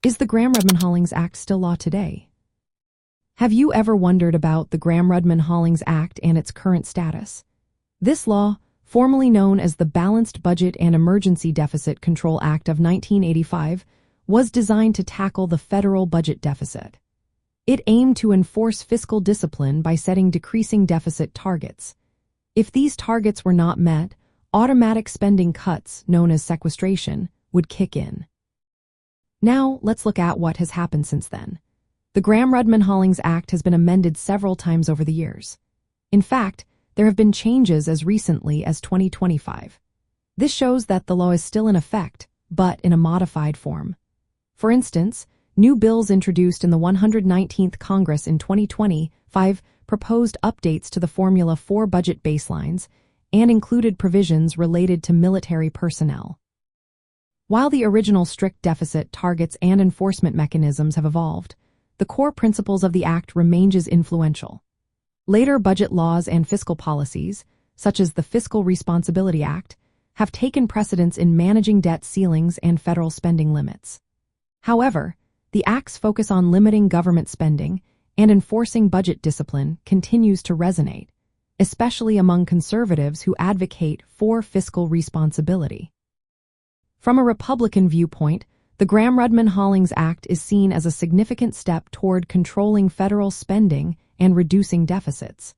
Is the Gramm-Rudman-Hollings Act still law today? Have you ever wondered about the Gramm-Rudman-Hollings Act and its current status? This law, formerly known as the Balanced Budget and Emergency Deficit Control Act of 1985, was designed to tackle the federal budget deficit. It aimed to enforce fiscal discipline by setting decreasing deficit targets. If these targets were not met, automatic spending cuts, known as sequestration, would kick in. Now, let's look at what has happened since then. The Gramm-Rudman-Hollings Act has been amended several times over the years. In fact, there have been changes as recently as 2025. This shows that the law is still in effect, but in a modified form. For instance, new bills introduced in the 119th Congress in 2025 proposed updates to the Formula 4 budget baselines and included provisions related to military personnel. While the original strict deficit targets and enforcement mechanisms have evolved, the core principles of the Act remain as influential. Later budget laws and fiscal policies, such as the Fiscal Responsibility Act, have taken precedence in managing debt ceilings and federal spending limits. However, the Act's focus on limiting government spending and enforcing budget discipline continues to resonate, especially among conservatives who advocate for fiscal responsibility. From a Republican viewpoint, the Gramm-Rudman-Hollings Act is seen as a significant step toward controlling federal spending and reducing deficits.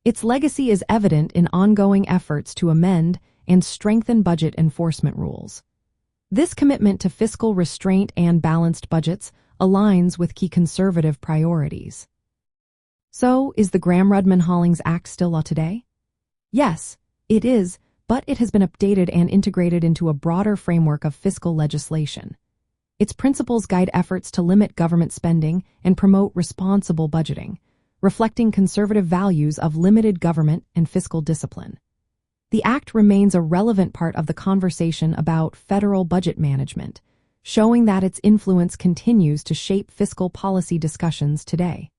Its legacy is evident in ongoing efforts to amend and strengthen budget enforcement rules. This commitment to fiscal restraint and balanced budgets aligns with key conservative priorities. So, is the Gramm-Rudman-Hollings Act still law today? Yes, it is, but it has been updated and integrated into a broader framework of fiscal legislation. Its principles guide efforts to limit government spending and promote responsible budgeting, reflecting conservative values of limited government and fiscal discipline. The Act remains a relevant part of the conversation about federal budget management, showing that its influence continues to shape fiscal policy discussions today.